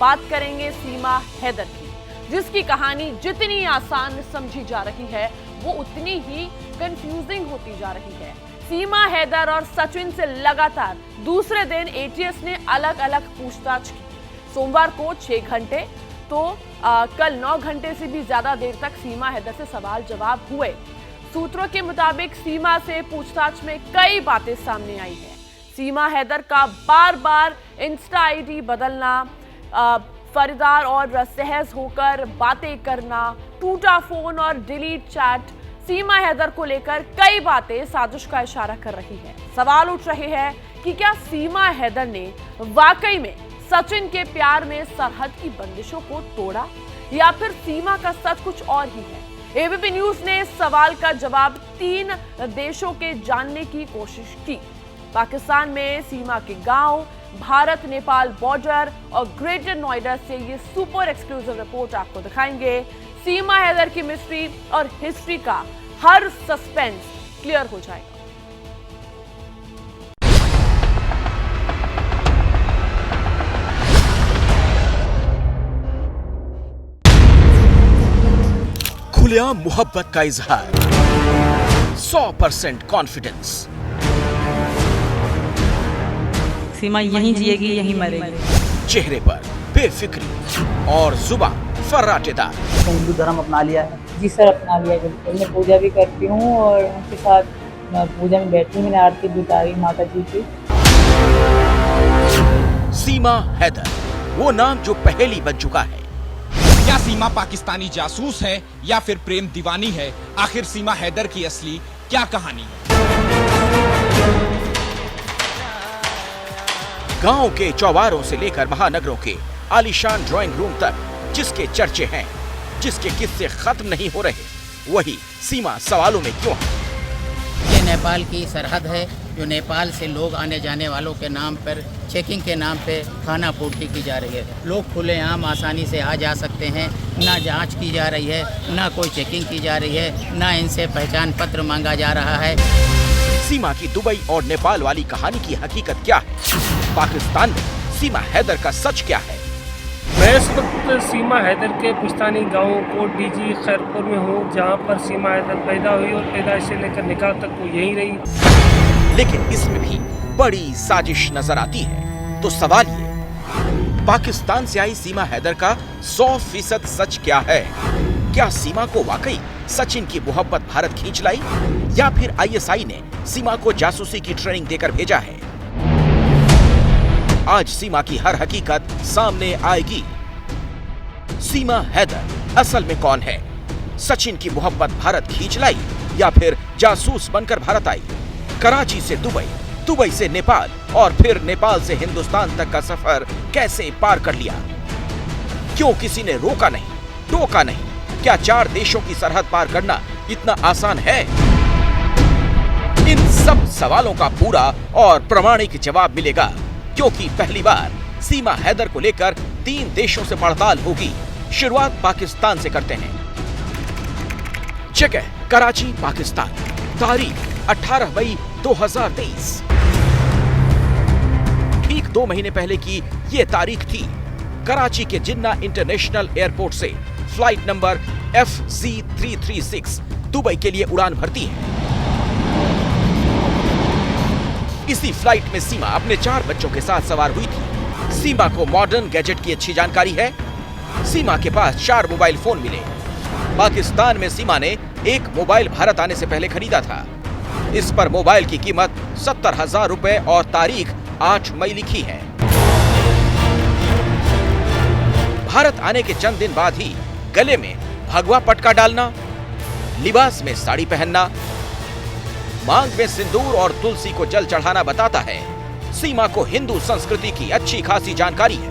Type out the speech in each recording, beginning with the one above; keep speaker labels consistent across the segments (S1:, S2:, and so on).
S1: बात करेंगे सीमा हैदर की, जिसकी कहानी जितनी आसान समझी जा रही है वो उतनी ही कंफ्यूजिंग होती जा रही है। सीमा हैदर और सचिन से लगातार दूसरे दिन एटीएस ने अलग अलग पूछताछ की। सोमवार को 6 घंटे तो कल 9 घंटे से भी ज्यादा देर तक सीमा हैदर से सवाल जवाब हुए। सूत्रों के मुताबिक सीमा से पूछताछ में कई बातें सामने आई है। सीमा हैदर का बार बार इंस्टा आईडी बदलना, फरीदार और सहज होकर बातें करना, टूटा फोन और डिलीट चैट, सीमा हैदर को लेकर कई बातें साजिश का इशारा कर रही है। सवाल उठ रहे हैं कि क्या सीमा हैदर ने वाकई में सचिन के प्यार में सरहद की बंदिशों को तोड़ा, या फिर सीमा का सच कुछ और ही है? एबीपी न्यूज ने इस सवाल का जवाब 3 देशों के जानने की कोशिश की। पाकिस्तान में सीमा के गांव, भारत नेपाल बॉर्डर और ग्रेटर नोएडा से ये सुपर एक्सक्लूसिव रिपोर्ट आपको दिखाएंगे। सीमा हैदर की मिस्ट्री और हिस्ट्री का हर सस्पेंस क्लियर हो जाएगा।
S2: खुलेआम मोहब्बत का इजहार, 100% कॉन्फिडेंस।
S3: सीमा यहीं जिएगी, यहीं मरेगी।
S2: चेहरे पर बेफिक्री और जुबान फर्राटेदार।
S4: हिंदू धर्म अपना लिया है।
S5: जी सर, अपना लिया बिल्कुल। मैं पूजा भी करती हूँ और उनके साथ पूजा में बैठी हूँ। मैंने आरती भी उतारी माता जी की।
S2: सीमा हैदर, वो नाम जो पहेली बन चुका है।
S6: क्या सीमा पाकिस्तानी जासूस है या फिर प्रेम दीवानी है? आखिर सीमा हैदर की असली क्या कहानी है?
S2: गांव के चौबारों से लेकर महानगरों के आलीशान ड्राइंग रूम तक जिसके चर्चे हैं, जिसके किस्से खत्म नहीं हो रहे, वही सीमा सवालों में क्यों है?
S7: ये नेपाल की सरहद है, जो नेपाल से लोग आने जाने वालों के नाम पर चेकिंग के नाम पे खाना पूर्ति की जा रही है। लोग खुलेआम आसानी से आ जा सकते हैं, ना जांच की जा रही है, ना कोई चेकिंग की जा रही है, ना इनसे पहचान पत्र मांगा जा रहा है।
S2: सीमा की दुबई और नेपाल वाली कहानी की हकीकत क्या है? पाकिस्तान में सीमा हैदर का सच क्या है?
S8: मैं इस वक्त सीमा हैदर के पुश्तानी गांव को डीजी खैरपुर में हूँ, जहाँ पर सीमा हैदर पैदा हुई और पैदाइश से लेकर निकाह तक वो यहीं रही।
S2: लेकिन इसमें भी बड़ी साजिश नजर आती है। तो सवाल ये, पाकिस्तान से आई सीमा हैदर का 100% सच क्या है? क्या सीमा को वाकई सचिन की मोहब्बत भारत खींच लाई, या फिर आईएसआई ने सीमा को जासूसी की ट्रेनिंग देकर भेजा है? आज सीमा की हर हकीकत सामने आएगी। सीमा हैदर असल में कौन है? सचिन की मोहब्बत भारत खींच लाई, या फिर जासूस बनकर भारत आई? कराची से दुबई, दुबई से नेपाल और फिर नेपाल से हिंदुस्तान तक का सफर कैसे पार कर लिया? क्यों किसी ने रोका नहीं, टोका नहीं? क्या 4 देशों की सरहद पार करना इतना आसान है? इन सब सवालों का पूरा और प्रामाणिक जवाब मिलेगा, क्योंकि पहली बार सीमा हैदर को लेकर 3 देशों से पड़ताल होगी। शुरुआत पाकिस्तान से करते हैं। जगह कराची, पाकिस्तान। तारीख 18 मई 2023। ठीक 2 महीने पहले की ये तारीख थी। कराची के जिन्ना इंटरनेशनल एयरपोर्ट से फ्लाइट नंबर FZ336 दुबई के लिए उड़ान भरती है। इसी फ्लाइट में सीमा अपने 4 बच्चों के साथ सवार हुई थी। सीमा को मॉडर्न गैजेट की अच्छी जानकारी है। सीमा के पास 4 मोबाइल फोन मिले। पाकिस्तान में सीमा ने एक मोबाइल भारत आने से पहले खरीदा था। इस पर मोबाइल की कीमत 70,000 रुपए और तारीख 8 मई लिखी है। भारत आने के चंद दिन बाद ही गले में भगवा पटका डालना, लिबास में साड़ी पहनना, मांग में सिंदूर और तुलसी को जल चढ़ाना बताता है सीमा को हिंदू संस्कृति की अच्छी खासी जानकारी है।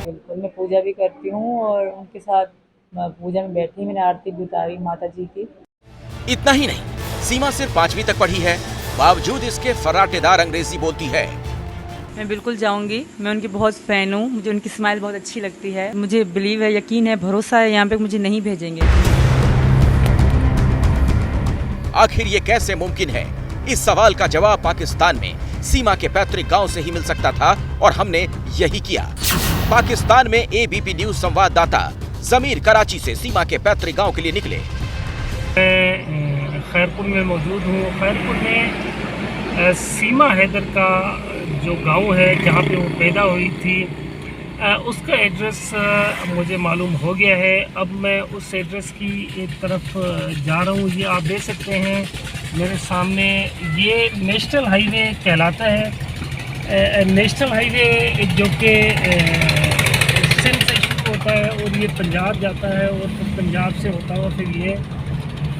S5: बिल्कुल, मैं पूजा भी करती हूँ और उनके साथ पूजा में बैठी। मैंने आरती भी उतारी माता जी की।
S2: इतना ही नहीं, सीमा सिर्फ 5वीं तक पढ़ी है, बावजूद इसके फर्राटेदार अंग्रेजी बोलती है।
S3: मैं बिल्कुल जाऊंगी। मैं उनकी बहुत फैन हूँ। मुझे उनकी स्माइल बहुत अच्छी लगती है। मुझे बिलीव है, यकीन है, भरोसा है यहाँ पे मुझे नहीं भेजेंगे।
S2: आखिर ये कैसे मुमकिन है? इस सवाल का जवाब पाकिस्तान में सीमा के पैतृक गांव से ही मिल सकता था, और हमने यही किया। पाकिस्तान में एबीपी न्यूज संवाददाता जमीर कराची से सीमा के पैतृक गांव के लिए निकले।
S8: मैं खैरपुर में मौजूद हूँ। खैरपुर में सीमा हैदर का जो गांव है जहाँ पे वो पैदा हुई थी, उसका एड्रेस मुझे मालूम हो गया है। अब मैं उस एड्रेस की एक तरफ जा रहा हूँ। ये आप देख सकते हैं मेरे सामने, ये नेशनल हाईवे कहलाता है। नेशनल हाईवे जो कि सिंध से शुरू होता है और ये पंजाब जाता है और फिर पंजाब से होता हुआ फिर ये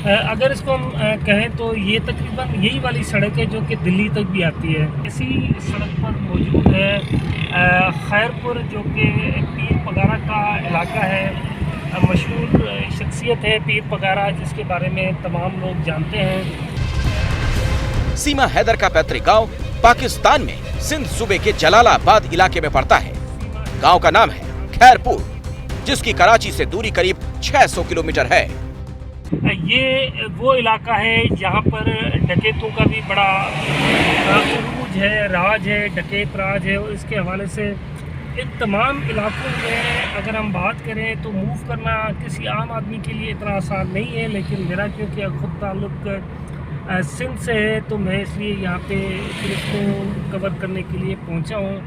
S8: अगर इसको हम कहें तो ये तकरीबन यही वाली सड़क है जो कि दिल्ली तक भी आती है। इसी सड़क पर मौजूद है खैरपुर, जो कि पीर पगारा का इलाका है। मशहूर शख्सियत है पीर पगारा, जिसके बारे में तमाम लोग जानते हैं।
S2: सीमा हैदर का पैतृक गांव पाकिस्तान में सिंध सूबे के जलालाबाद इलाके में पड़ता है। गांव का नाम है खैरपुर, जिसकी कराची से दूरी करीब 600 किलोमीटर है।
S8: ये वो इलाका है जहाँ पर डकैतों का भी बड़ा उरूज है, राज है, डकैत राज है। और इसके हवाले से इन तमाम इलाकों में अगर हम बात करें तो मूव करना किसी आम आदमी के लिए इतना आसान नहीं है। लेकिन मेरा क्योंकि खुद ताल्लुक़ सिंध से है तो मैं इसलिए यहाँ पे फिर इसको कवर करने के लिए पहुँचा हूँ।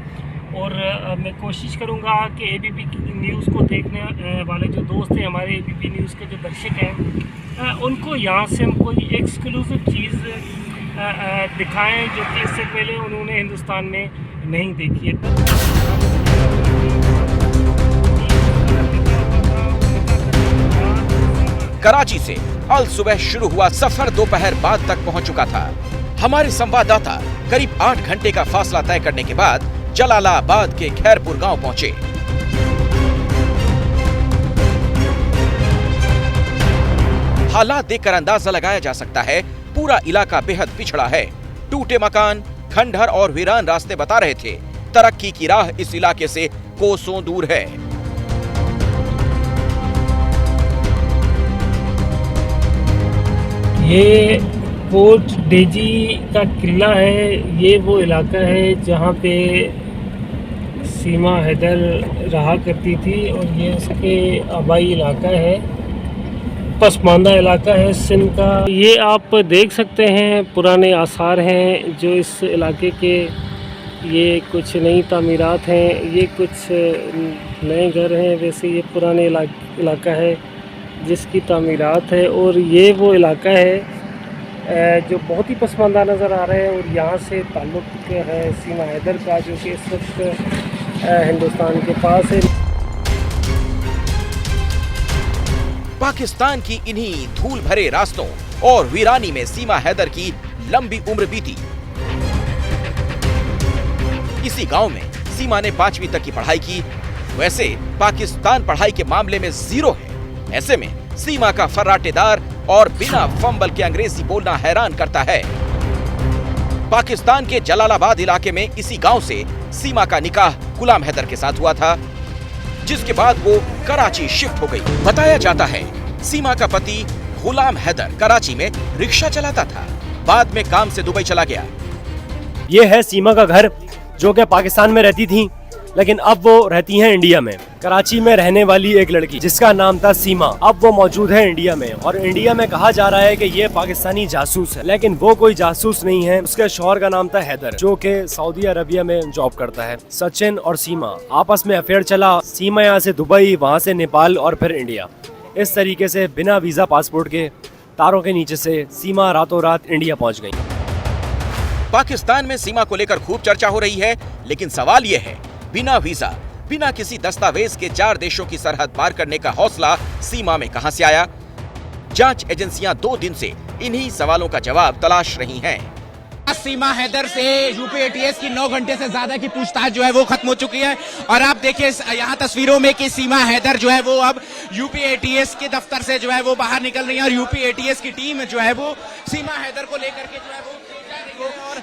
S8: और मैं कोशिश करूँगा कि एबीपी न्यूज़ को देखने वाले जो दोस्त हैं, हमारे एबीपी न्यूज़ के जो दर्शक हैं, उनको यहाँ से हम कोई एक्सक्लूसिव चीज़ दिखाएं जो कि इससे पहले उन्होंने हिंदुस्तान में नहीं देखी है।
S2: कराची से अल सुबह शुरू हुआ सफर दोपहर बाद तक पहुंच चुका था। हमारे संवाददाता करीब 8 घंटे का फासला तय करने के बाद जलालाबाद के खैरपुर गांव पहुंचे। हालात देखकर अंदाजा लगाया जा सकता है पूरा इलाका बेहद पिछड़ा है। टूटे मकान, खंडहर और वीरान रास्ते बता रहे थे तरक्की की राह इस इलाके से कोसों दूर है।
S8: ये पोर्ट डेजी का किला है। ये वो इलाका है जहाँ पे सीमा हैदर रहा करती थी और ये उसके आबाई इलाका है, पसमानदा इलाका है सिंध का। ये आप देख सकते हैं पुराने आसार हैं जो इस इलाके के। ये कुछ नई तामीरात हैं, ये कुछ नए घर हैं। वैसे ये पुराने इलाका है जिसकी तामीरात है। और ये वो इलाका है जो बहुत ही पसमानदा नज़र आ रहा है। और यहाँ से ताल्लुक़ है सीमा हैदर का, जो कि इस वक्त हिंदुस्तान के पास है।
S2: पाकिस्तान की इन्हीं धूल भरे रास्तों और वीरानी में सीमा हैदर की लंबी उम्र बीती। इसी गांव में सीमा ने 5वीं तक की पढ़ाई की। वैसे पाकिस्तान पढ़ाई के मामले में जीरो है। ऐसे में सीमा का फर्राटेदार और बिना फंबल के अंग्रेजी बोलना हैरान करता है। पाकिस्तान के जलालाबाद इलाके में इसी गांव से सीमा का निकाह गुलाम हैदर के साथ हुआ था, जिसके बाद वो कराची शिफ्ट हो गई। बताया जाता है सीमा का पति गुलाम हैदर कराची में रिक्शा चलाता था, बाद में काम से दुबई चला गया।
S9: ये है सीमा का घर, जो कि पाकिस्तान में रहती थी लेकिन अब वो रहती हैं इंडिया में। कराची में रहने वाली एक लड़की जिसका नाम था सीमा, अब वो मौजूद है इंडिया में। और इंडिया में कहा जा रहा है कि ये पाकिस्तानी जासूस है, लेकिन वो कोई जासूस नहीं है। उसके शौहर का नाम था हैदर, जो कि सऊदी अरबिया में जॉब करता है। सचिन और सीमा आपस में अफेयर चला। सीमा यहाँ से दुबई, वहाँ से नेपाल और फिर इंडिया। इस तरीके से बिना वीजा पासपोर्ट के तारों के नीचे से सीमा रातों रात इंडिया पहुँच गयी।
S2: पाकिस्तान में सीमा को लेकर खूब चर्चा हो रही है, लेकिन सवाल ये है बिना वीजा, बिना किसी दस्तावेज के 4 देशों की सरहद पार करने का हौसला सीमा में कहां से आया? जांच एजेंसियां 2 दिन से इन्हीं सवालों का जवाब तलाश रही हैं।
S6: सीमा हैदर से यूपीएटीएस की 9 घंटे से ज्यादा की पूछताछ जो है वो खत्म हो चुकी है। और आप देखिए यहाँ तस्वीरों में कि सीमा हैदर जो है वो अब यूपीएटीएस के दफ्तर से जो है वो बाहर निकल रही है। और यूपीएटीएस की टीम जो है वो सीमा हैदर को लेकर के जो है वो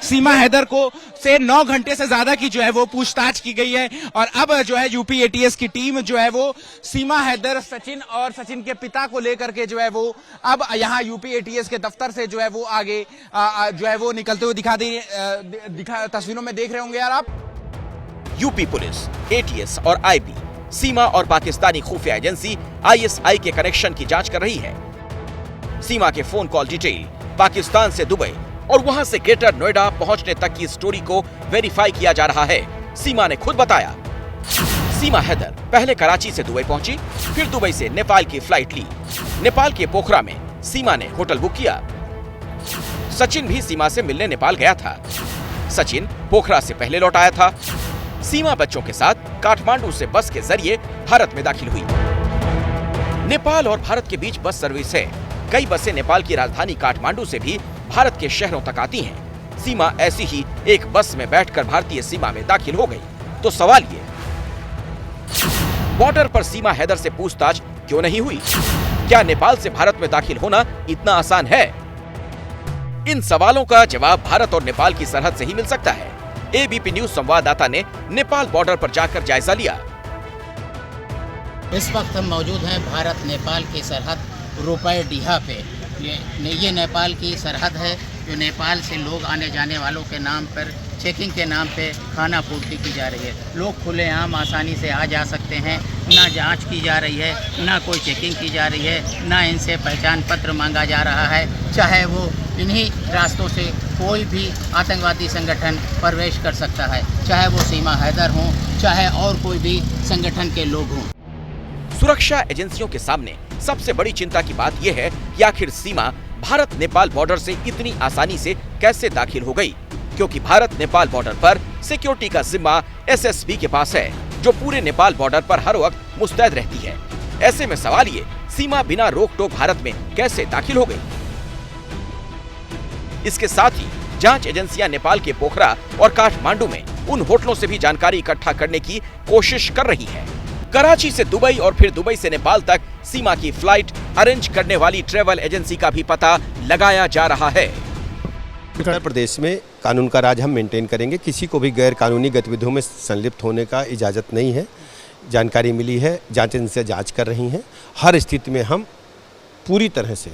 S6: सीमा हैदर को से 9 घंटे से ज्यादा की जो है वो पूछताछ की गई है। और अब जो है यूपीएटीएस की टीम जो है वो सीमा हैदर, सचिन और सचिन के पिता को लेकर के जो है वो अब यहाँ यूपीएटीएस के दफ्तर से जो है वो आगे जो है वो निकलते हुए दिखा तस्वीरों में देख रहे होंगे यार आप।
S2: यूपी पुलिस, एटीएस और आईबी, सीमा और पाकिस्तानी खुफिया एजेंसी आईएसआई के कनेक्शन की जांच कर रही है। सीमा के फोन कॉल डिटेल, पाकिस्तान से दुबई और वहां से ग्रेटर नोएडा पहुंचने तक की स्टोरी को वेरीफाई किया जा रहा है। सीमा ने खुद बताया, सीमा हैदर पहले कराची से दुबई पहुंची, फिर दुबई से नेपाल की फ्लाइट ली। नेपाल के पोखरा में सीमा ने होटल बुक किया। सचिन भी सीमा से मिलने नेपाल गया था। सचिन पोखरा से पहले लौट आया था। सीमा बच्चों के साथ काठमांडू से बस के जरिए भारत में दाखिल हुई। नेपाल और भारत के बीच बस सर्विस है। कई बसें नेपाल की राजधानी काठमांडू से भी भारत के शहरों तक आती हैं। सीमा ऐसी ही एक बस में बैठकर भारतीय सीमा में दाखिल हो गई। तो सवाल ये, बॉर्डर पर सीमा हैदर से पूछताछ क्यों नहीं हुई? क्या नेपाल से भारत में दाखिल होना इतना आसान है? इन सवालों का जवाब भारत और नेपाल की सरहद से ही मिल सकता है। एबीपी न्यूज संवाददाता ने नेपाल बॉर्डर पर जाकर जायजा लिया।
S7: इस वक्त हम मौजूद हैं भारत नेपाल की सरहद रुपए डीहा पे। ये नेपाल की सरहद है जो नेपाल से लोग आने जाने वालों के नाम पर चेकिंग के नाम पे खाना पूर्ति की जा रही है। लोग खुलेआम आसानी से आ जा सकते हैं, ना जांच की जा रही है, ना कोई चेकिंग की जा रही है, ना इनसे पहचान पत्र मांगा जा रहा है। चाहे वो इन्हीं रास्तों से कोई भी आतंकवादी संगठन प्रवेश कर सकता है, चाहे वो सीमा हैदर हों, चाहे और कोई भी संगठन के लोग हों।
S2: सुरक्षा एजेंसियों के सामने सबसे बड़ी चिंता की बात यह है कि आखिर सीमा भारत नेपाल बॉर्डर से इतनी आसानी से कैसे दाखिल हो गई, क्योंकि भारत नेपाल बॉर्डर पर सिक्योरिटी का जिम्मा एसएसबी के पास है, जो पूरे नेपाल बॉर्डर पर हर वक्त मुस्तैद रहती है। ऐसे में सवाल ये, सीमा बिना रोक टोक भारत में कैसे दाखिल हो गई? इसके साथ ही जांच एजेंसियां नेपाल के पोखरा और काठमांडू में उन होटलों से भी जानकारी इकट्ठा करने की कोशिश कर रही है। कराची से दुबई और फिर दुबई से नेपाल तक सीमा की फ्लाइट अरेंज करने वाली ट्रेवल एजेंसी का भी पता लगाया जा रहा है।
S10: उत्तर प्रदेश में कानून का राज हम मेंटेन करेंगे। किसी को भी गैर कानूनी गतिविधियों में संलिप्त होने का इजाज़त नहीं है। जानकारी मिली है, जांच एजेंसियां जांच कर रही हैं। हर स्थिति में हम पूरी तरह से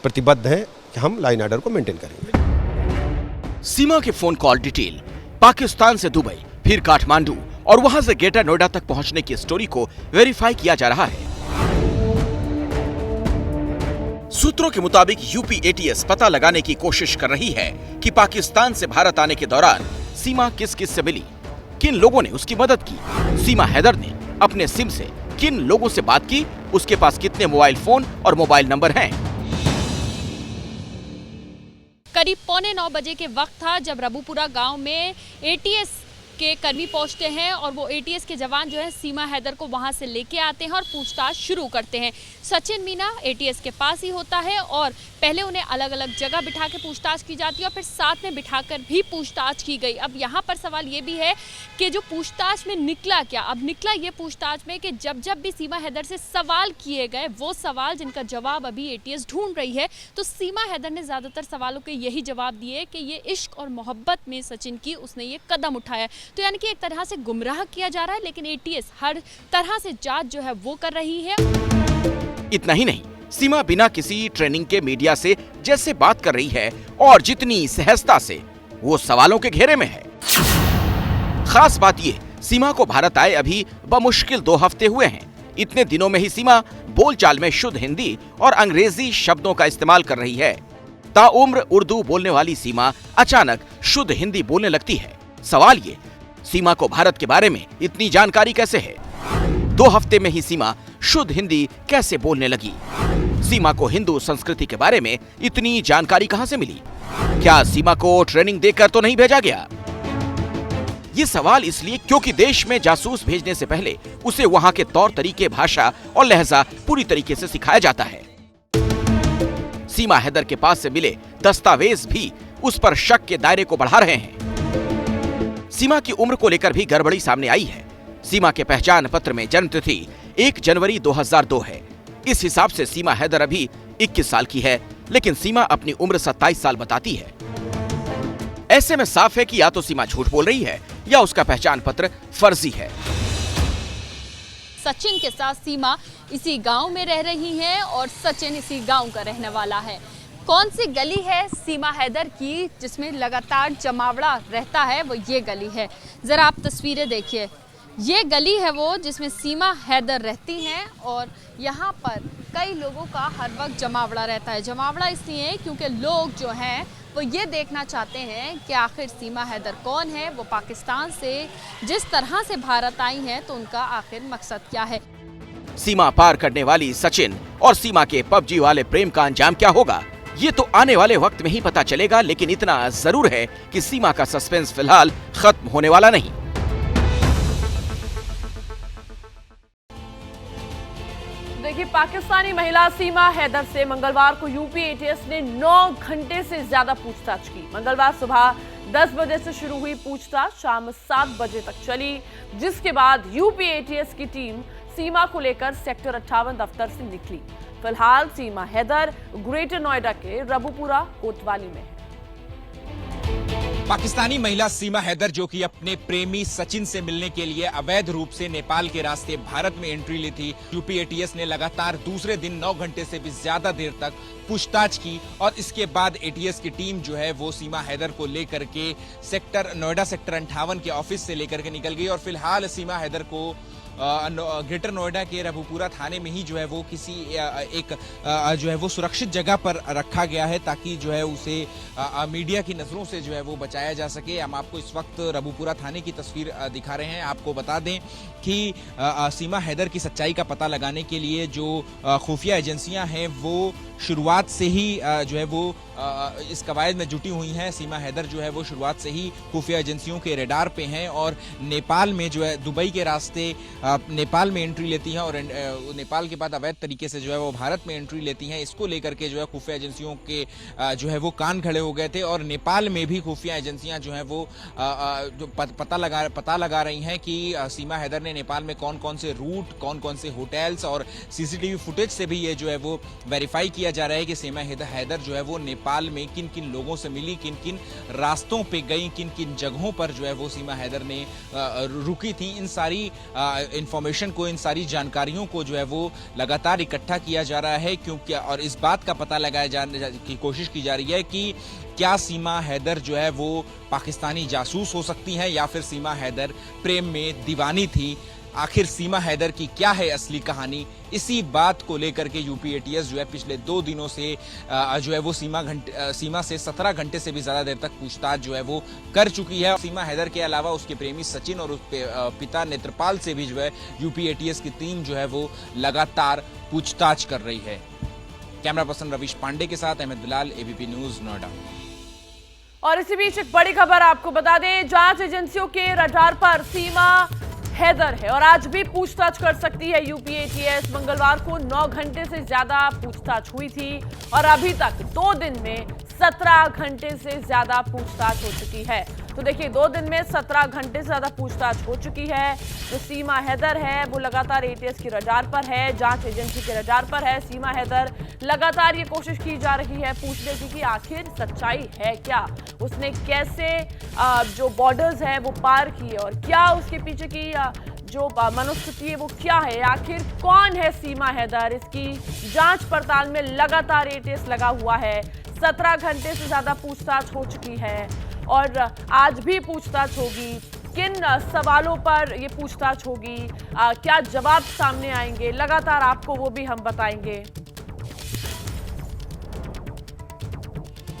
S10: प्रतिबद्ध हैं कि हम लाइन ऑर्डर को मेंटेन करेंगे।
S2: सीमा के फोन कॉल डिटेल, पाकिस्तान से दुबई, फिर काठमांडू और वहां से ग्रेटर नोएडा तक पहुंचने की स्टोरी को वेरीफाई किया जा रहा है। सूत्रों के मुताबिक यूपी एटीएस पता लगाने की कोशिश कर रही है कि पाकिस्तान से भारत आने के दौरान सीमा किस किस से मिली, किन लोगों ने उसकी मदद की, सीमा हैदर ने अपने सिम से किन लोगों से बात की, उसके पास कितने मोबाइल फोन और मोबाइल नंबर हैं।
S11: करीब 8:45 बजे के वक्त था जब रबूपुरा गांव में एटीएस के कर्मी पहुंचते हैं और वो एटीएस के जवान जो है सीमा हैदर को वहां से लेके आते हैं और पूछताछ शुरू करते हैं। सचिन मीना एटीएस के पास ही होता है और पहले उन्हें अलग अलग जगह बिठा के पूछताछ की जाती है और फिर साथ में बिठाकर भी पूछताछ की गई। अब यहाँ पर सवाल ये भी है कि जो पूछताछ में निकला क्या? अब निकला ये पूछताछ में कि जब जब भी सीमा हैदर से सवाल किए गए, वो सवाल जिनका जवाब अभी एटीएस ढूंढ रही है, तो सीमा हैदर ने ज़्यादातर सवालों के यही जवाब दिए कि ये इश्क और मोहब्बत में सचिन की उसने ये कदम उठाया। तो यानी कि एक तरह से गुमराह किया जा रहा है, लेकिन एटीएस हर तरह से जांच जो है वो कर रही है।
S2: इतना ही नहीं, सीमा बिना किसी ट्रेनिंग के मीडिया से जैसे बात कर रही है और जितनी सहजता से वो सवालों के घेरे में है। खास बात ये, सीमा को भारत आए अभी बमुश्किल 2 हफ्ते हुए हैं। इतने दिनों में ही सीमा बोलचाल में शुद्ध हिंदी और अंग्रेजी शब्दों का इस्तेमाल कर रही है। ताउम्र उर्दू बोलने वाली सीमा अचानक शुद्ध हिंदी बोलने लगती है। सवाल ये, सीमा को भारत के बारे में इतनी जानकारी कैसे है? 2 हफ्ते में ही सीमा शुद्ध हिंदी कैसे बोलने लगी? सीमा को हिंदू संस्कृति के बारे में इतनी जानकारी कहां से मिली? क्या सीमा को ट्रेनिंग देकर तो नहीं भेजा गया? ये सवाल इसलिए क्योंकि देश में जासूस भेजने से पहले उसे वहां के तौर तरीके, भाषा और लहजा पूरी तरीके से सिखाया जाता है। सीमा हैदर के पास से मिले दस्तावेज भी उस पर शक के दायरे को बढ़ा रहे हैं। सीमा की उम्र को लेकर भी गड़बड़ी सामने आई है। सीमा के पहचान पत्र में जन्म तिथि 1 जनवरी 2002 है। इस हिसाब से सीमा हैदर अभी 21 साल की है, लेकिन सीमा अपनी उम्र 27 साल बताती है। ऐसे में साफ है कि या तो सीमा झूठ बोल रही है या उसका पहचान पत्र फर्जी है।
S11: सचिन के साथ सीमा इसी गांव में रह रही है और सचिन इसी गांव का रहने वाला है। कौन सी गली है सीमा हैदर की जिसमें लगातार जमावड़ा रहता है, वो ये गली है। ज़रा आप तस्वीरें देखिए, ये गली है वो जिसमें सीमा हैदर रहती हैं और यहाँ पर कई लोगों का हर वक्त जमावड़ा रहता है। जमावड़ा इसलिए क्योंकि लोग जो हैं वो ये देखना चाहते हैं कि आखिर सीमा हैदर कौन है, वो पाकिस्तान से जिस तरह से भारत आई हैं तो उनका आखिर मकसद क्या है।
S2: सीमा पार करने वाली सचिन और सीमा के पबजी वाले प्रेम का अंजाम क्या होगा, ये तो आने वाले वक्त में ही पता चलेगा। लेकिन इतना जरूर है कि सीमा का सस्पेंस फिलहाल खत्म होने वाला नहीं।
S1: देखिए, पाकिस्तानी महिला सीमा हैदर से मंगलवार को यूपी एटीएस ने 9 घंटे से ज्यादा पूछताछ की। मंगलवार सुबह 10 बजे से शुरू हुई पूछताछ शाम 7 बजे तक चली, जिसके बाद यूपी एटीएस की टीम सीमा को लेकर सेक्टर 58 दफ्तर से निकली। फिलहाल सीमा हैदर ग्रेटर नोएडा के रबूपुरा कोतवाली में है।
S6: पाकिस्तानी महिला सीमा हैदर जो कि अपने प्रेमी सचिन से मिलने के लिए अवैध रूप से नेपाल के रास्ते भारत में एंट्री ली थी। यूपी एटीएस ने लगातार दूसरे दिन 9 घंटे से भी ज्यादा देर तक पूछताछ की और इसके बाद एटीएस की टीम जो है वो सीमा हैदर को लेकर के नोएडा सेक्टर 58 के ऑफिस से लेकर के निकल गई और फिलहाल सीमा हैदर को ग्रेटर नोएडा के रबूपुरा थाने में ही जो है वो किसी एक जो है वो सुरक्षित जगह पर रखा गया है ताकि जो है उसे मीडिया की नजरों से जो है वो बचाया जा सके। हम आपको इस वक्त रबूपुरा थाने की तस्वीर दिखा रहे हैं। आपको बता दें कि सीमा हैदर की सच्चाई का पता लगाने के लिए जो खुफिया एजेंसियां हैं वो शुरुआत से ही जो है वो इस कवायद में जुटी हुई हैं। सीमा हैदर जो है वो शुरुआत से ही खुफिया एजेंसियों के रेडार पे हैं और नेपाल में जो है दुबई के रास्ते नेपाल में एंट्री लेती हैं और नेपाल के बाद अवैध तरीके से जो है वो भारत में एंट्री लेती हैं। इसको लेकर के जो है खुफिया एजेंसियों के जो है वो कान खड़े हो गए थे और नेपाल में भी खुफिया एजेंसियां जो है वो जो पता लगा रही हैं कि सीमा हैदर ने नेपाल में कौन कौन से रूट, कौन कौन से होटल्स और सीसीटीवी फुटेज से भी ये जो है वो वेरीफाई किया जा रहा है कि सीमा हैदर जो है वो नेपाल में किन किन लोगों से मिली, किन किन रास्तों पे गई, किन किन जगहों पर जो है वो सीमा हैदर ने रुकी थी। इन सारी इंफॉर्मेशन को, इन सारी जानकारियों को जो है वो लगातार इकट्ठा किया जा रहा है क्योंकि और इस बात का पता लगाया जाने की कोशिश की जा रही है कि क्या सीमा हैदर जो है वो पाकिस्तानी जासूस हो सकती हैं या फिर सीमा हैदर प्रेम में दीवानी थी। आखिर सीमा हैदर की क्या है असली कहानी, इसी बात को लेकर के यूपी एटीएस जो है पिछले 2 दिनों से जो है वो सीमा से 17 घंटे से भी ज्यादा देर तक पूछताछ जो है वो कर चुकी है। सीमा हैदर के अलावा उसके प्रेमी सचिन और उसके पिता नेत्रपाल से भी जो है यूपी एटीएस की टीम जो है वो लगातार पूछताछ कर रही है। कैमरा पर्सन रवीश पांडे के साथ अहमद बिलाल, एबीपी न्यूज, नोएडा।
S1: और इसी बीच एक बड़ी खबर आपको बता दें, जांच एजेंसियों के रडार पर सीमा हैदर है और आज भी पूछताछ कर सकती है यूपी एटीएस। मंगलवार को 9 घंटे से ज्यादा पूछताछ हुई थी और अभी तक 2 दिन में 17 घंटे से ज्यादा पूछताछ हो चुकी है। तो देखिए, 2 दिन में 17 घंटे से ज्यादा पूछताछ हो चुकी है। जो सीमा हैदर है वो लगातार एटीएस की रडार पर है, जांच एजेंसी के रडार पर है। सीमा हैदर लगातार ये कोशिश की जा रही है पूछने की कि आखिर सच्चाई है क्या, उसने कैसे जो बॉर्डर्स है वो पार किए और क्या उसके पीछे की जो मनोस्थिति है वो क्या है, आखिर कौन है सीमा हैदर। इसकी जांच पड़ताल में लगातार एटीएस लगा हुआ है। 17 घंटे से ज्यादा पूछताछ हो चुकी है और आज भी पूछताछ होगी। किन सवालों पर ये पूछताछ होगी, क्या जवाब सामने आएंगे, लगातार आपको वो भी हम बताएंगे।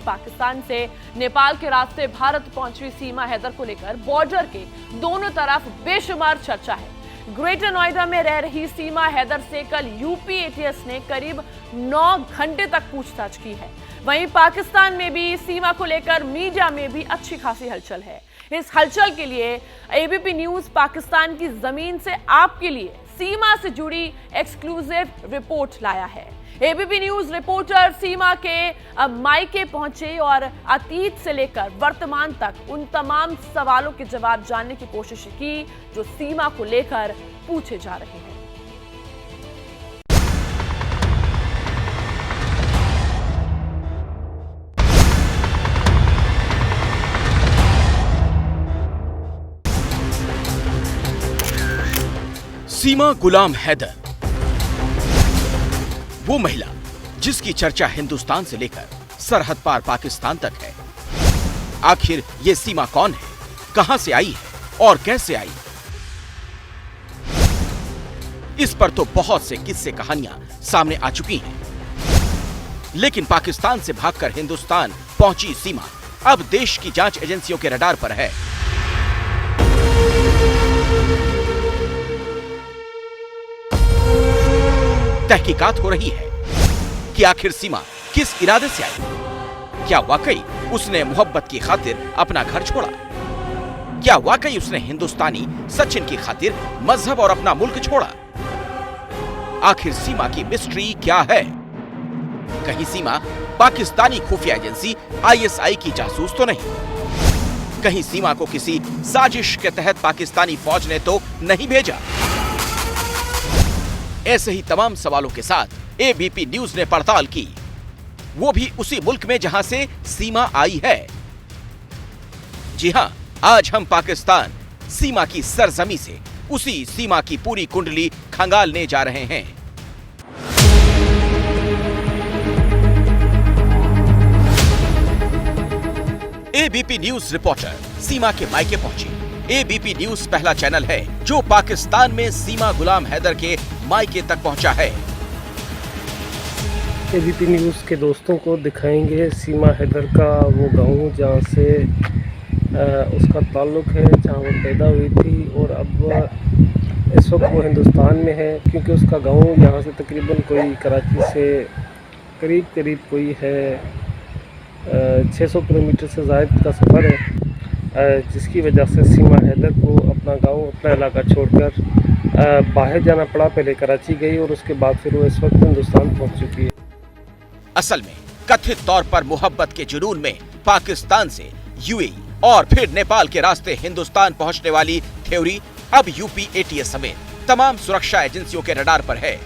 S1: पाकिस्तान से नेपाल के रास्ते भारत पहुंची सीमा हैदर को लेकर बॉर्डर के दोनों तरफ बेशुमार चर्चा है। ग्रेटर नोएडा में रह रही सीमा हैदर से कल यूपी एटीएस ने करीब 9 घंटे तक पूछताछ की है। वहीं पाकिस्तान में भी सीमा को लेकर मीडिया में भी अच्छी खासी हलचल है। इस हलचल के लिए एबीपी न्यूज पाकिस्तान की जमीन से आपके लिए सीमा से जुड़ी एक्सक्लूसिव रिपोर्ट लाया है। एबीपी न्यूज रिपोर्टर सीमा के मायके पहुंचे और अतीत से लेकर वर्तमान तक उन तमाम सवालों के जवाब जानने की कोशिश की जो सीमा को लेकर पूछे जा रहे हैं।
S2: सीमा गुलाम हैदर, वो महिला जिसकी चर्चा हिंदुस्तान से लेकर सरहद पार पाकिस्तान तक है। आखिर ये सीमा कौन है, कहां से आई है और कैसे आई? इस पर तो बहुत से किस्से कहानियां सामने आ चुकी हैं। लेकिन पाकिस्तान से भागकर हिंदुस्तान पहुंची सीमा अब देश की जांच एजेंसियों के रडार पर है। तहकीकात हो रही है कि आखिर सीमा किस इरादे से आई। क्या वाकई उसने मोहब्बत की खातिर अपना घर छोड़ा? क्या वाकई उसने हिंदुस्तानी सचिन की खातिर मजहब और अपना मुल्क छोड़ा? आखिर सीमा की मिस्ट्री क्या है? कहीं सीमा पाकिस्तानी खुफिया एजेंसी आईएसआई की जासूस तो नहीं? कहीं सीमा को किसी साजिश के तहत पाकिस्तानी फौज ने तो नहीं भेजा? ऐसे ही तमाम सवालों के साथ एबीपी न्यूज ने पड़ताल की, वो भी उसी मुल्क में जहां से सीमा आई है। जी हां, आज हम पाकिस्तान सीमा की सरजमी से उसी सीमा की पूरी कुंडली खंगालने जा रहे हैं। एबीपी न्यूज रिपोर्टर सीमा के मायके पहुंची। एबीपी न्यूज पहला चैनल है जो पाकिस्तान में सीमा गुलाम हैदर के मायके तक पहुंचा है।
S8: एबीपी न्यूज़ के दोस्तों को दिखाएंगे सीमा हैदर का वो गांव जहां से उसका ताल्लुक है, जहां वो पैदा हुई थी और अब इस वक्त वो हिंदुस्तान में है, क्योंकि उसका गांव यहाँ से तकरीबन कोई कराची से करीब कोई है 600 किलोमीटर से ज़ायद का सफ़र है, जिसकी वजह से सीमा हैदर को अपना गांव, अपना इलाका छोड़कर बाहर जाना पड़ा। पहले कराची गई और उसके बाद फिर वो इस वक्त हिंदुस्तान पहुंच चुकी है।
S2: असल में कथित तौर पर मोहब्बत के जुनून में पाकिस्तान से यूएई और फिर नेपाल के रास्ते हिंदुस्तान पहुंचने वाली थ्योरी अब यूपी एटीएस समेत तमाम सुरक्षा एजेंसियों के रडार पर है।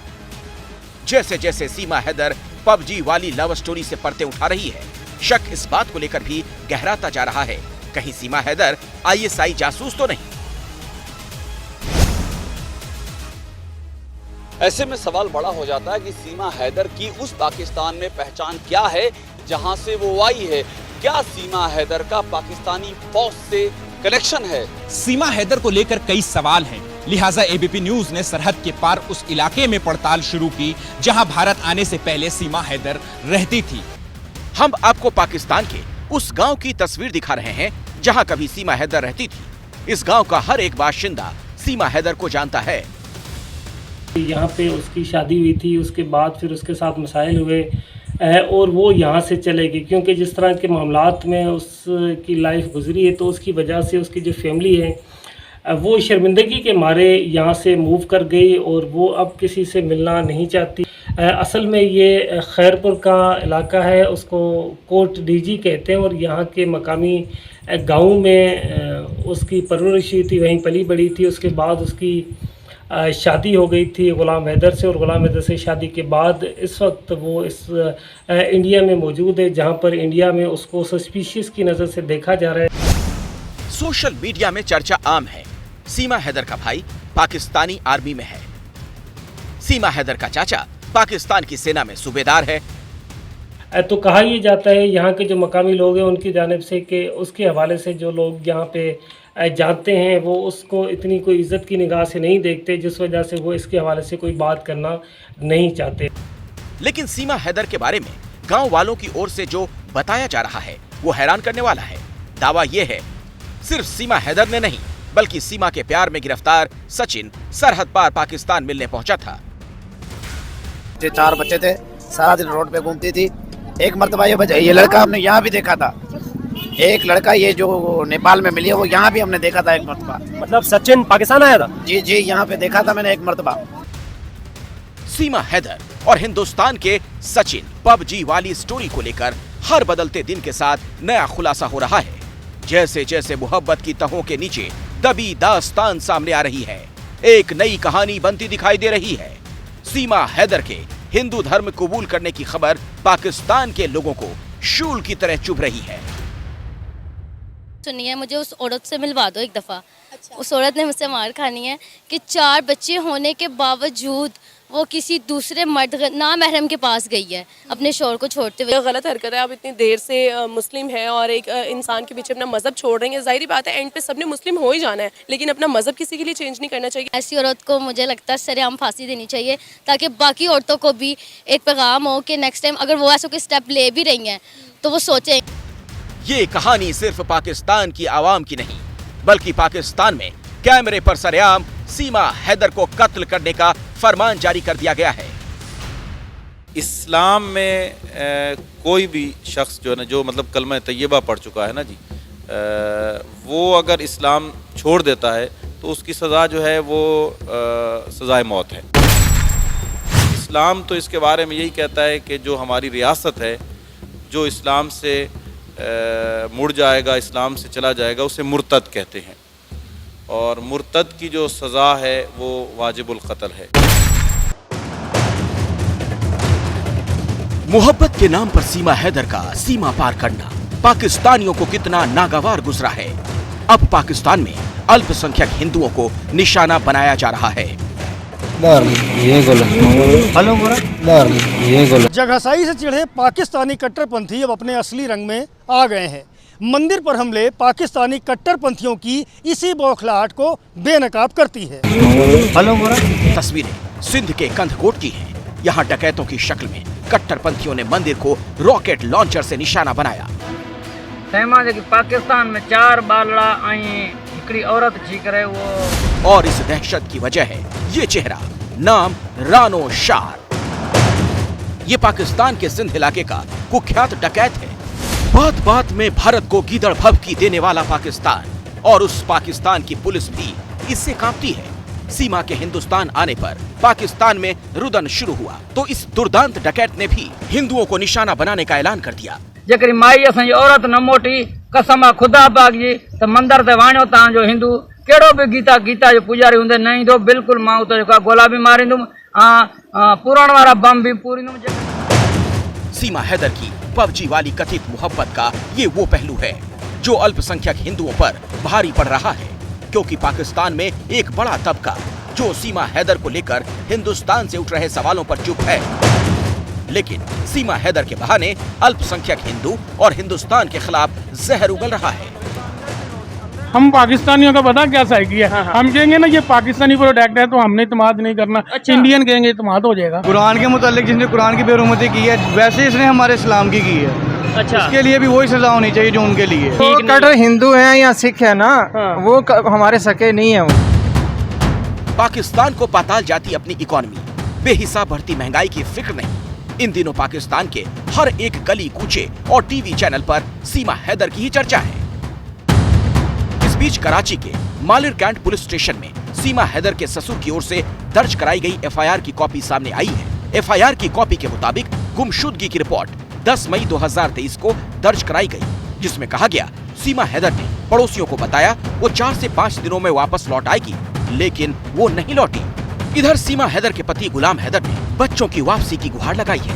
S2: जैसे जैसे सीमा हैदर पबजी वाली लव स्टोरी से पर्दे उठा रही है, शक इस बात को लेकर भी गहराता जा रहा है, कहीं सीमा हैदर आईएसआई जासूस तो नहीं?
S12: ऐसे में सवाल बड़ा हो जाता है कि सीमा हैदर की उस पाकिस्तान में पहचान क्या है जहां से वो आई है। क्या सीमा हैदर का पाकिस्तानी फौज से कनेक्शन है?
S6: सीमा हैदर को लेकर कई सवाल हैं, लिहाजा एबीपी न्यूज ने सरहद के पार उस इलाके में पड़ताल शुरू की जहां भारत आने से पहले सीमा हैदर रहती थी।
S2: हम आपको पाकिस्तान के उस गांव की तस्वीर दिखा रहे हैं जहां कभी सीमा हैदर रहती थी। इस गांव का हर एक बाशिंदा सीमा हैदर को जानता है।
S8: यहाँ पे उसकी शादी हुई थी, उसके बाद फिर उसके साथ मसाइल हुए और वो यहाँ से चले गई, क्योंकि जिस तरह के मामलात में उसकी लाइफ गुजरी है तो उसकी वजह से उसकी जो फैमिली है वो शर्मिंदगी के मारे यहाँ से मूव कर गई और वो अब किसी से मिलना नहीं चाहती। असल में ये खैरपुर का इलाका है, उसको कोट डीजी कहते हैं और यहाँ के मकामी गांव में उसकी परवरिश हुई थी, वहीं पली बड़ी थी। उसके बाद उसकी शादी हो गई थी गुलाम हैदर से और गुलाम हैदर से शादी के बाद इस वक्त वो इस इंडिया में मौजूद है, जहाँ पर इंडिया में उसको सस्पिशियस की नज़र से देखा जा रहा है।
S2: सोशल मीडिया में चर्चा आम है, सीमा हैदर का भाई पाकिस्तानी आर्मी में है, सीमा हैदर का चाचा पाकिस्तान की सेना में सूबेदार है।
S8: तो कहा यह जाता है यहाँ के जो मकामी लोग हैं उनकी जानिब से कि उसके हवाले से जो लोग यहाँ पे जानते हैं वो उसको इतनी कोई इज्जत की निगाह से नहीं देखते, जिस वजह से वो इसके हवाले से कोई बात करना नहीं चाहते।
S2: लेकिन सीमा हैदर के बारे में गांव वालों की ओर से जो बताया जा रहा है वो हैरान करने वाला है। दावा ये है सिर्फ सीमा हैदर ने नहीं बल्कि सीमा के प्यार में गिरफ्तार सचिन सरहद पार पाकिस्तान मिलने पहुंचा था।
S4: 4 बच्चे थे, सारा दिन रोड पे घूमती थी। एक मरतबा ये लड़का हमने यहाँ भी देखा था, एक लड़का ये जो नेपाल में मिली है वो यहाँ भी हमने देखा था एक मरतबा।
S9: मतलब सचिन पाकिस्तान आया था?
S4: जी जी, यहाँ पे देखा था मैंने एक मरतबा।
S2: सीमा हैदर और हिंदुस्तान के सचिन पबजी वाली स्टोरी को लेकर हर बदलते दिन के साथ नया खुलासा हो रहा है। जैसे जैसे मोहब्बत की तहों के नीचे दबी दास्तान सामने आ रही है, एक नई कहानी बनती दिखाई दे रही है। सीमा हैदर के हिंदू धर्म कबूल करने की खबर पाकिस्तान के लोगों को शूल की तरह चुभ रही है।
S13: सुनिए, मुझे उस औरत से मिलवा दो एक दफ़ा। अच्छा। उस औरत ने मुझसे मार खानी है कि 4 बच्चे होने के बावजूद वो किसी दूसरे मर्द नामहरम के पास गई है अपने शौहर को छोड़ते हुए।
S14: गलत हरकत है। आप इतनी देर से मुस्लिम है और एक इंसान के पीछे अपना मजहब छोड़ रही हैं। जाहिर बात है एंड पे सबने मुस्लिम हो ही जाना है, लेकिन अपना मजहब किसी के लिए चेंज नहीं करना चाहिए।
S13: ऐसी औरत को मुझे लगता है सरेआम फांसी देनी चाहिए, ताकि बाकी औरतों को भी एक पैगाम हो कि नेक्स्ट टाइम अगर वो ऐसा कोई स्टेप ले भी रही हैं तो वो सोचें।
S2: ये कहानी सिर्फ पाकिस्तान की आवाम की नहीं, बल्कि पाकिस्तान में कैमरे पर सरेआम सीमा हैदर को कत्ल करने का फरमान जारी कर दिया गया है।
S15: इस्लाम में कोई भी शख्स जो है ना, जो मतलब कलमा तैयबा पढ़ चुका है ना जी, वो अगर इस्लाम छोड़ देता है तो उसकी सज़ा जो है वो सज़ाए मौत है। इस्लाम तो इसके बारे में यही कहता है कि जो हमारी रियासत है, जो इस्लाम से मुड़ जाएगा, इस्लाम से चला जाएगा, उसे मुर्तद कहते हैं, और मुर्तद की जो सज़ा है वो वाजिबुल क़त्ल है।
S2: मोहब्बत के नाम पर सीमा हैदर का सीमा पार करना पाकिस्तानियों को कितना नागवार गुजरा है। अब पाकिस्तान में अल्पसंख्यक हिंदुओं को निशाना बनाया जा रहा है।
S16: जगहसाई से चिढ़े पाकिस्तानी कट्टरपंथी अब अपने असली रंग में आ गए हैं। मंदिर पर हमले पाकिस्तानी कट्टरपंथियों की इसी बौखलाहट को बेनकाब करती है।
S2: तस्वीरें सिंध के कंधकोट की हैं। यहाँ डकैतों की शक्ल में कट्टरपंथियों ने मंदिर को रॉकेट लॉन्चर से निशाना बनाया।
S17: पाकिस्तान में 4 बालड़ा आई हिकड़ी औरत जी करे वो।
S2: और इस दहशत की वजह है ये चेहरा, नाम रानो शार। ये पाकिस्तान के सिंध इलाके का कुख्यात डकैत है। बात बात में भारत को गीदड़ भभकी देने वाला पाकिस्तान, और उस पाकिस्तान की पुलिस भी इससे कांपती है। सीमा के हिंदुस्तान आने पर पाकिस्तान में रुदन शुरू हुआ तो इस दुर्दांत डकैत ने भी हिंदुओं को निशाना बनाने का ऐलान कर दिया।
S17: जेकरी माई असांजी औरत न मोटी कसम खुदा पाक जी त मंदिर ते वाणियो तां जो हिंदू केड़ो भी गीता जो पुजारी हुंदे नहीं दो बिल्कुल मां तो जेका गोला भी मारिंदुम पुराण वाला बम भी पूरिंदुम।
S2: सीमा हैदर की पबजी वाली कथित मोहब्बत का ये वो पहलू है जो अल्पसंख्यक हिंदुओं पर भारी पड़ रहा है, क्योंकि पाकिस्तान में एक बड़ा तबका जो सीमा हैदर को लेकर हिंदुस्तान से उठ रहे सवालों पर चुप है। लेकिन सीमा हैदर के बहाने अल्पसंख्यक हिंदू और हिंदुस्तान के खिलाफ जहर उगल रहा है।
S18: हम पाकिस्तानियों का पता क्या साइकी है, हम कहेंगे ना ये पाकिस्तानी प्रोडक्ट है तो हमने इत्मीनाद नहीं करना। अच्छा। इंडियन कहेंगे इत्मीनाद हो जाएगा।
S19: कुरान के मुतालिक जिसने कुरान की बेरुमती की है, वैसे इसने हमारे इस्लाम की है। अच्छा। इसके लिए भी वही सजा होनी चाहिए जो उनके लिए।
S20: तो कट्टर हिंदू हैं या सिख है ना, वो हमारे सके नहीं है। वो
S2: पाकिस्तान को पाताल जाती अपनी इकोनॉमी, बेहिसाब बढ़ती महंगाई की फिक्र नहीं। इन दिनों पाकिस्तान के हर एक गली कूचे और टीवी चैनल पर सीमा हैदर की ही चर्चा है। इस बीच कराची के मालिर कैंट पुलिस स्टेशन में सीमा हैदर के ससुर की ओर से दर्ज कराई गई एफआईआर की कॉपी सामने आई है। एफआईआर की कॉपी के मुताबिक गुमशुदगी की रिपोर्ट 10 मई 2023 को दर्ज कराई गई, जिसमें कहा गया सीमा हैदर ने पड़ोसियों को बताया वो 4 से 5 दिनों में वापस लौट आएगी, लेकिन वो नहीं लौटी। इधर सीमा हैदर के पति गुलाम हैदर ने बच्चों की वापसी की गुहार लगाई है।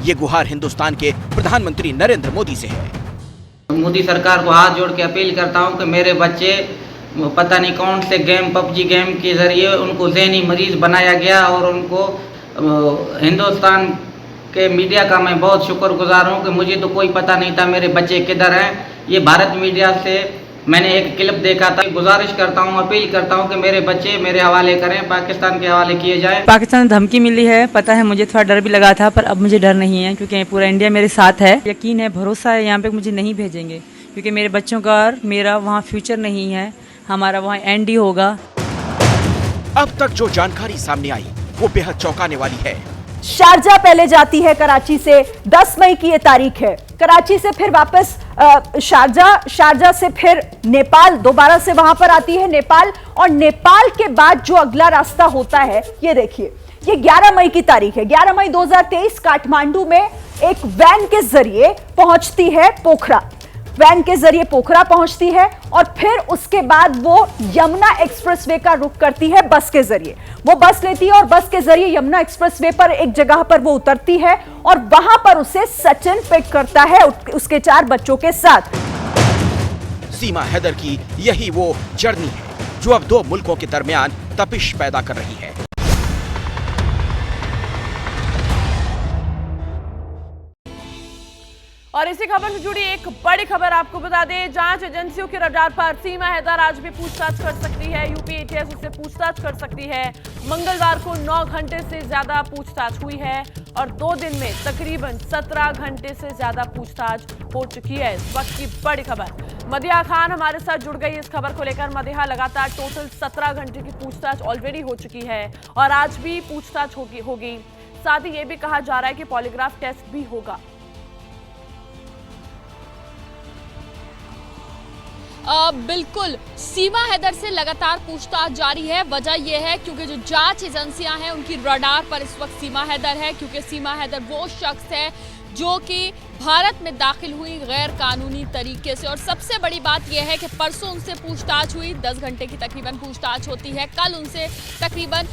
S2: ये गुहार हिंदुस्तान के प्रधानमंत्री नरेंद्र मोदी से है।
S7: मोदी सरकार को हाथ जोड़ के अपील करता हूं कि मेरे बच्चे पता नहीं कौन से गेम, पबजी गेम के जरिए उनको ज़हनी मरीज बनाया गया, और उनको हिंदुस्तान के मीडिया का मैं बहुत शुक्रगुजार हूं कि मुझे तो कोई पता नहीं था मेरे बच्चे किधर हैं। ये भारत मीडिया से मैंने एक क्लिप देखा था। गुजारिश करता हूं, अपील करता हूं कि मेरे बच्चे मेरे हवाले करें, पाकिस्तान के हवाले किए जाएं।
S3: पाकिस्तान से धमकी मिली है, पता है मुझे थोड़ा डर भी लगा था, पर अब मुझे डर नहीं है क्योंकि पूरा इंडिया मेरे साथ है। यकीन है, भरोसा है यहाँ पे मुझे नहीं भेजेंगे, क्योंकि मेरे बच्चों का और मेरा वहाँ फ्यूचर नहीं है, हमारा वहाँ एंड ही होगा।
S2: अब तक जो जानकारी सामने आई वो बेहद चौंकाने वाली है।
S21: शारजा पहले जाती है कराची से, 10 मई की ये तारीख है। कराची से फिर वापस शारजा से फिर नेपाल, दोबारा से वहां पर आती है नेपाल, और नेपाल के बाद जो अगला रास्ता होता है ये देखिए, ये 11 मई की तारीख है। 11 मई 2023 काठमांडू में एक वैन के जरिए पहुंचती है पोखरा, वैन के जरिए पोखरा पहुंचती है, और फिर उसके बाद वो यमुना एक्सप्रेसवे का रुख करती है बस के जरिए। वो बस लेती है और बस के जरिए यमुना एक्सप्रेसवे पर एक जगह पर वो उतरती है, और वहां पर उसे सचिन पिक करता है उसके 4 बच्चों के साथ।
S2: सीमा हैदर की यही वो जर्नी है जो अब 2 मुल्कों के दरमियान तपिश पैदा कर रही है।
S1: इसी खबर से जुड़ी एक बड़ी खबर आपको बता दें, जांच एजेंसियों के रडार पर सीमा हैदर आज भी पूछताछ कर सकती है। यूपी एटीएस उससे पूछताछ कर सकती है। मंगलवार को 9 घंटे से ज्यादा पूछताछ हुई है और 2 दिन में तकरीबन 17 घंटे से ज्यादा पूछताछ हो चुकी है। इस वक्त की बड़ी खबर, मदिहा खान हमारे साथ जुड़ गई इस खबर को लेकर। मदिहा, लगातार टोटल 17 घंटे की पूछताछ ऑलरेडी हो चुकी है और आज भी पूछताछ होगी। साथ ही ये भी कहा जा रहा है कि पॉलीग्राफ टेस्ट भी होगा।
S11: बिल्कुल, सीमा हैदर से लगातार पूछताछ जारी है। वजह यह है क्योंकि जो जांच एजेंसियां हैं उनकी रडार पर इस वक्त सीमा हैदर है, क्योंकि सीमा हैदर वो शख्स है जो कि भारत में दाखिल हुई गैर कानूनी तरीके से। और सबसे बड़ी बात यह है कि परसों उनसे पूछताछ हुई, 10 घंटे की तकरीबन पूछताछ होती है। कल उनसे तकरीबन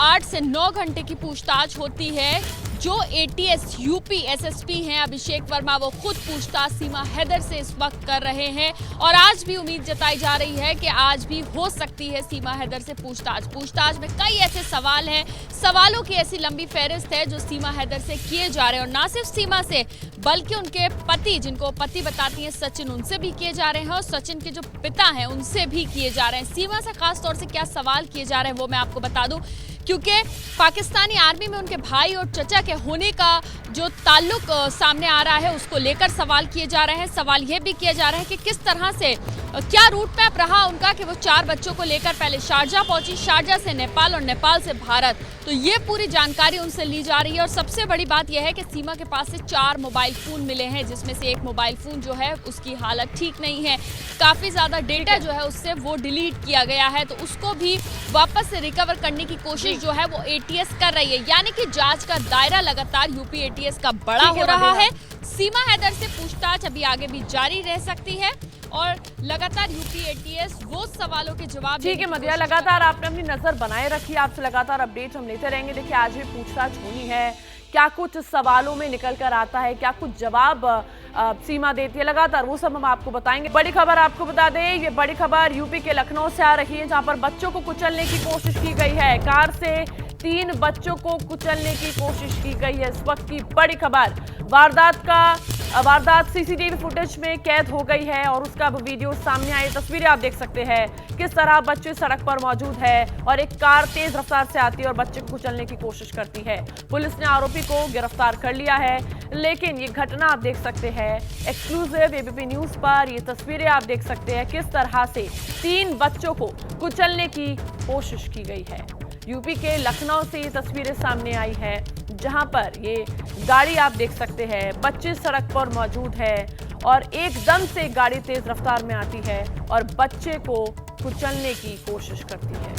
S11: 8 से 9 घंटे की पूछताछ होती है। जो एटीएस यूपी एसएसपी हैं अभिषेक वर्मा, वो खुद पूछताछ सीमा हैदर से इस वक्त कर रहे हैं और आज भी उम्मीद जताई जा रही है कि आज भी हो सकती है सीमा हैदर से पूछताछ में कई ऐसे सवाल हैं, सवालों की ऐसी लंबी फहरिस्त है जो सीमा हैदर से किए जा रहे हैं। और ना सिर्फ सीमा से बल्कि उनके पति, जिनको पति बताती हैं सचिन, उनसे भी किए जा रहे हैं और सचिन के जो पिता हैं उनसे भी किए जा रहे हैं। सीमा से खास तौर से क्या सवाल किए जा रहे हैं वो मैं आपको बता दूं, क्योंकि पाकिस्तानी आर्मी में उनके भाई और चचा के होने का जो ताल्लुक सामने आ रहा है उसको लेकर सवाल किए जा रहे हैं। सवाल ये भी किए जा रहे हैं कि किस तरह से, क्या रूट मैप रहा उनका कि वो 4 बच्चों को लेकर पहले शारजा पहुंची, शारजा से नेपाल और नेपाल से भारत। तो ये पूरी जानकारी उनसे ली जा रही है। और सबसे बड़ी बात यह है कि सीमा के पास से 4 मोबाइल फ़ोन मिले हैं, जिसमें से एक मोबाइल फ़ोन जो है उसकी हालत ठीक नहीं है, काफ़ी ज़्यादा डेटा जो है उससे वो डिलीट किया गया है, तो उसको भी वापस से रिकवर करने की कोशिश जो है वो एटीएस कर रही है। यानी कि जांच का दायरा लगातार यूपी एटीएस का बड़ा हो रहा है। सीमा हैदर से पूछताछ अभी आगे भी जारी रह सकती है और लगातार यूपी एटीएस वो सवालों के जवाब।
S1: ठीक है मदिहा, लगातार आपने अपनी नजर बनाए रखी, आपसे लगातार अपडेट हम लेते रहेंगे। देखिए आज भी पूछताछ होनी है, क्या कुछ सवालों में निकल कर आता है, क्या कुछ जवाब सीमा देती है, लगातार वो सब हम आपको बताएंगे। बड़ी खबर आपको बता दें, ये बड़ी खबर यूपी के लखनऊ से आ रही है, जहां पर बच्चों को कुचलने की कोशिश की गई है। कार से 3 बच्चों को कुचलने की कोशिश की गई है। इस वक्त की बड़ी खबर, वारदात सीसीटीवी फुटेज में कैद हो गई है और उसका वीडियो सामने आई। तस्वीरें आप देख सकते हैं किस तरह बच्चे सड़क पर मौजूद है और एक कार तेज रफ्तार से आती है और बच्चे को कुचलने की कोशिश करती है। पुलिस ने आरोपी को गिरफ्तार कर लिया है, लेकिन ये घटना आप देख सकते हैं एक्सक्लूसिव एबीपी न्यूज पर। ये तस्वीरें आप देख सकते हैं किस तरह से 3 बच्चों को कुचलने की कोशिश की गई है। यूपी के लखनऊ से ये तस्वीरें सामने आई है, जहां पर ये गाड़ी आप देख सकते हैं, बच्चे सड़क पर मौजूद है और एकदम से गाड़ी तेज रफ्तार में आती है और बच्चे को कुचलने की कोशिश करती है।